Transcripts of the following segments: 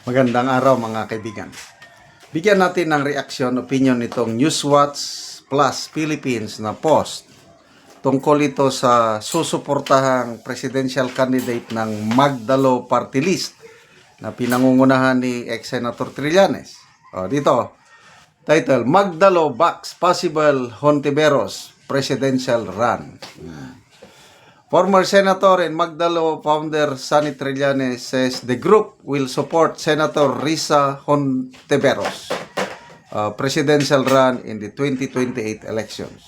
Magandang araw mga kaibigan. Bigyan natin ng reaksyon, opinion itong Newswatch Plus Philippines na post tungkol ito sa susuportahang presidential candidate ng Magdalo Party List na pinangungunahan ni ex-Senator Trillanes. Dito, title, Magdalo backs possible Hontiveros Presidential Run. Former Senator and Magdalo founder Sonny Trillanes says the group will support Senator Risa Hontiveros presidential run in the 2028 elections.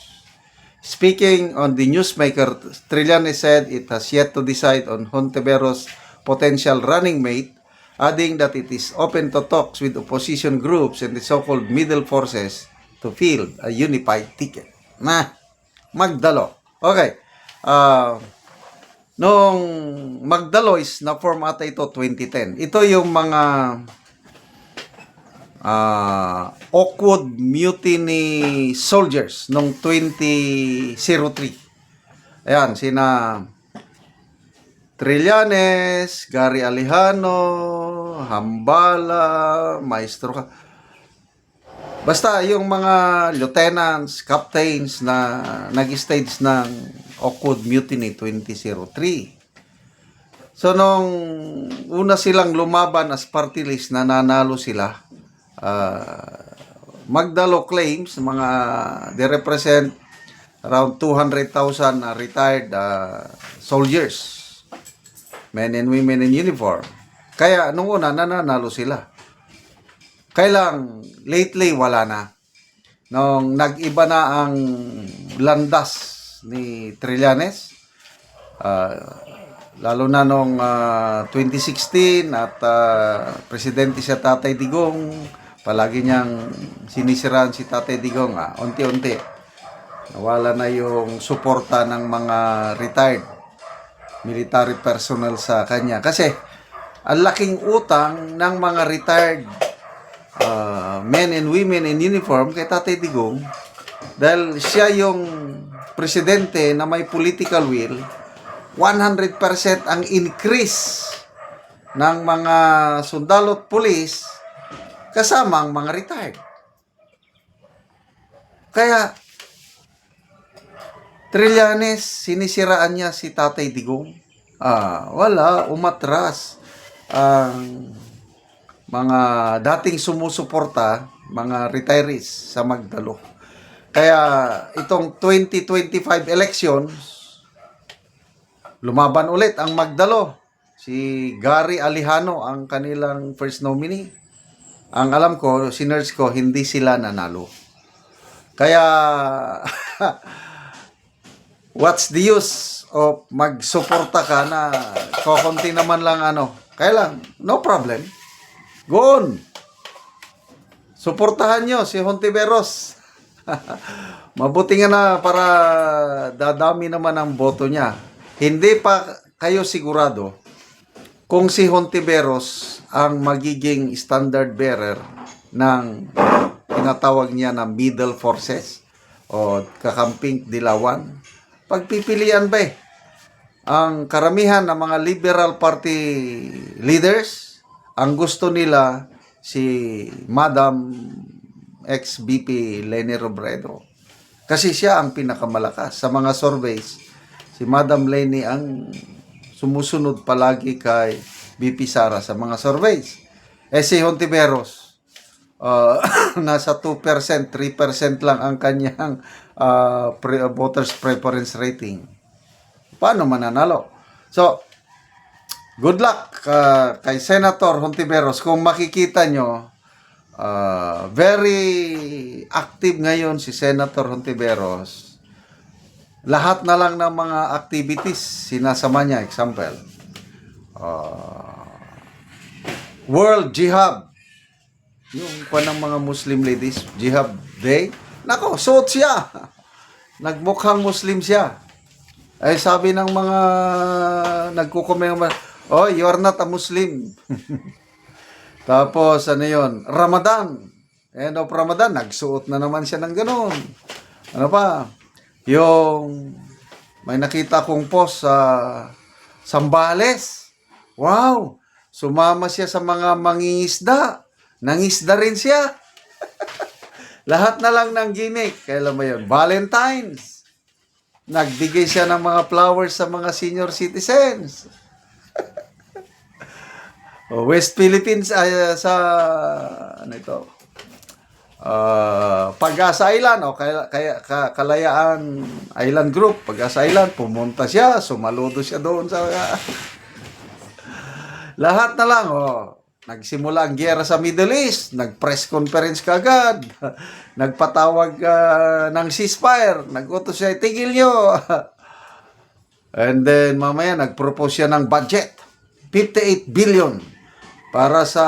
Speaking on the newsmaker, Trillanes said it has yet to decide on Hontiveros' potential running mate, adding that it is open to talks with opposition groups and the so-called middle forces to field a unified ticket. Magdalo. Okay. Noong Magdalo is na-form ata ito 2010. Ito yung mga Oakwood Mutiny Soldiers noong 2003. Ayan, sina Trillanes, Gary Alejano, Hambala, Maestro ka. Basta yung mga lieutenants, captains na nag-stage ng Oakwood Mutiny 2003. So, nung una silang lumaban as party list, nananalo sila. Magdalo claims, they represent around 200,000 retired soldiers, men and women in uniform. Kaya, nung una, nananalo sila. Kailang, lately, wala na. Nung nag-iba na ang landas ni Trillanes, lalo na nung 2016 at presidente siya Tatay Digong, palagi niyang sinisiraan si Tatay Digong, unti-unti nawala na yung suporta ng mga retired military personnel sa kanya. Kasi ang laking utang ng mga retired men and women in uniform kay Tatay Digong, dahil siya yung presidente na may political will. 100% ang increase ng mga sundalo at pulis kasama ang mga retired. Kaya Trillanes, sinisiraan niya si Tatay Digong. Wala, umatras ang mga dating sumusuporta, mga retirees sa Magdalo. Kaya itong 2025 elections, lumaban ulit ang Magdalo. Si Gary Alejano ang kanilang first nominee. Ang alam ko, sinerge ko, hindi sila nanalo. Kaya, what's the use of magsuporta ka na kokonti naman lang Kaya lang, no problem. Go on. Suportahan nyo si Hontiveros. Mabuti nga na para dadami naman ang boto niya. Hindi pa kayo sigurado kung si Hontiveros ang magiging standard bearer ng tinatawag niya na middle forces o kakamping dilawan. Pagpipilian ba ang karamihan ng mga liberal party leaders, ang gusto nila si Madam ex-VP Leni Robredo. Kasi siya ang pinakamalakas. Sa mga surveys, si Madam Leni ang sumusunod palagi kay VP Sara sa mga surveys. Si Hontiveros, nasa 2%, 3% lang ang kanyang voters preference rating. Paano mananalo? So, good luck kay Senator Hontiveros. Kung makikita nyo, very active ngayon si Senator Hontiveros. Lahat na lang ng mga activities sinasama niya. Example, World Jihad, yung ng mga Muslim ladies, Jihad Day. Nako, suot siya. Nagmukhang Muslim siya. Ay sabi ng mga nagkukomment, oh, you are not a Muslim. Tapos, Ramadan. End of Ramadan, nagsuot na naman siya ng ganun. Ano pa? Yung, may nakita kong post sa Sambales. Wow! Sumama siya sa mga mangingisda. Nangisda rin siya. Lahat na lang ng gimmick. Kailan ba yun? Valentine's. Nagbigay siya ng mga flowers sa mga senior citizens. West Philippines sa ano ito? Pag-asa Island o Kalayaan Island Group, Pag-asa Island, pumunta siya, sumaludo siya doon sa lahat na lang. Nagsimula ang giyera sa Middle East, nag-press conference kagad, nagpatawag ng ceasefire, nag-utos siya, tigil nyo. And then mamaya nag-propose siya ng budget, 58 billion para sa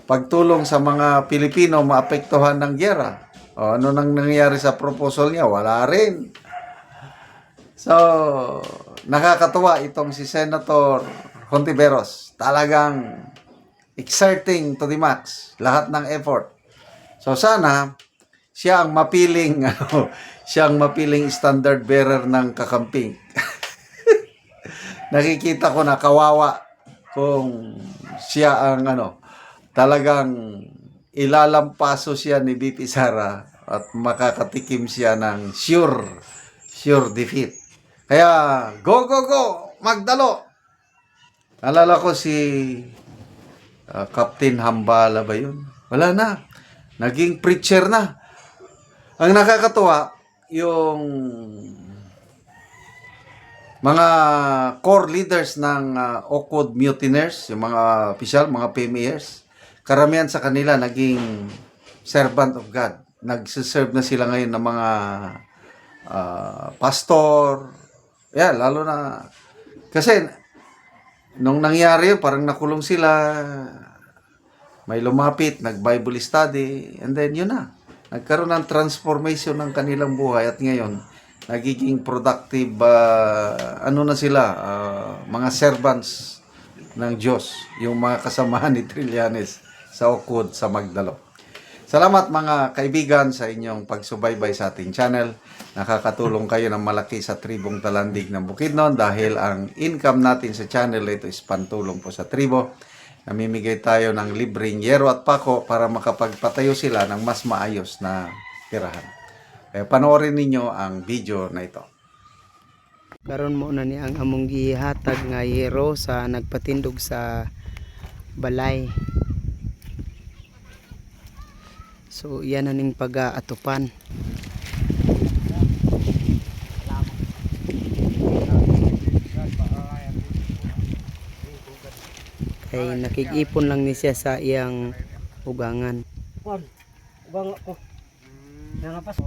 pagtulong sa mga Pilipino maapektuhan ng giyera. Ano nang nangyari sa proposal niya? Wala rin. So, nakakatuwa itong si Senator Hontiveros. Talagang exerting to the max lahat ng effort. So sana siya ang mapiling siya ang mapiling standard bearer ng kakamping. Nakikita ko na kawawa kung siya ang talagang ilalampaso siya ni BP Sara at makakatikim siya ng sure defeat. Kaya go magdalo. Alala ko si Captain Hambala ba yun? Wala na. Naging preacher na. Ang nakakatuwa, yung mga core leaders ng Oakwood Mutineers, yung mga official, mga PMEers, karamihan sa kanila naging servant of God. Nagsiserve na sila ngayon ng mga pastor. Lalo na kasi nung nangyari yun, parang nakulong sila, may lumapit, nag-Bible study, and then yun na. Nagkaroon ng transformation ng kanilang buhay at ngayon, nagiging productive, na sila, mga servants ng Diyos, yung mga kasamahan ni Trillanes sa Oakwood, sa Magdalo. Salamat mga kaibigan sa inyong pagsubaybay sa ating channel. Nakakatulong kayo ng malaki sa tribong Talandig ng Bukidnon dahil ang income natin sa channel ito is pantulong po sa tribo. Namimigay tayo ng libreng yero at pako para makapagpatayo sila ng mas maayos na tirahan. Kaya panoorin ninyo ang video na ito. Karon mo na ni ang among gihatag nga yero sa nagpatindog sa balay. So yan na ning pag-aatupan. Kay nakig-ipon lang ni siya sa iyang ugangan. Ugang ko. Nangapas.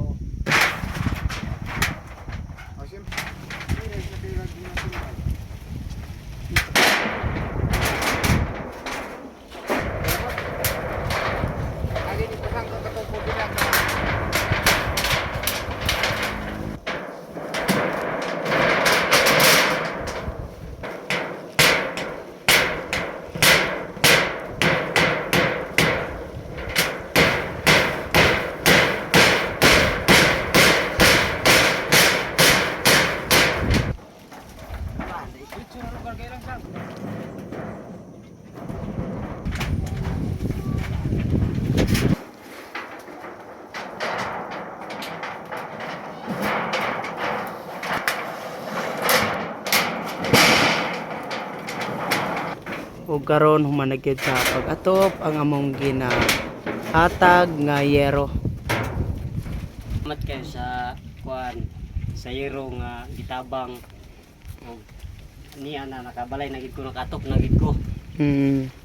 Ug karon humanagid sa pag-atop ang among ginahatag nga yero. Salamat kayo sa sa yero nga gitabang og niya na nakabalay na gid ko nakatok na gid ko.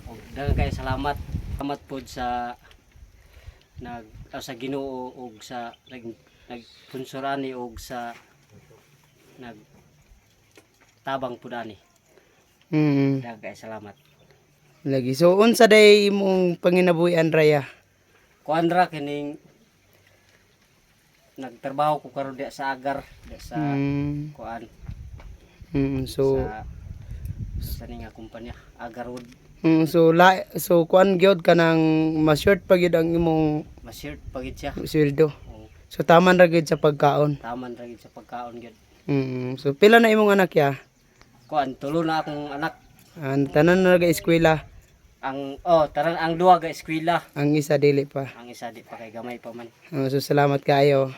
Og daghang kayo salamat. Salamat pod sa sa Ginoo og sa nagpunsurani og sa nagtabang pud ani. Daghang kayo salamat. Lagi. So unsa day imong panginabuhi Raya? Kuandra kining nagtrabaho ko karon diya sa agar, diya sa kuan. So sa ning nga kumpanya Agarwood. So kuan gyud kanang ma-short pa gyud ang imong Ma-shirt pagid siya. sweldo. Oo, So taman ra gyud sa pagkaon. taman ra gid sa pagkaon gyud. So pila na imong anak ya? Kuan tulo na akong anak. Ang tanan na eskwela, Taran ang duha ga eskwela, ang isa dili pa. ang isa di pa kay gamay pa man. So salamat kayo.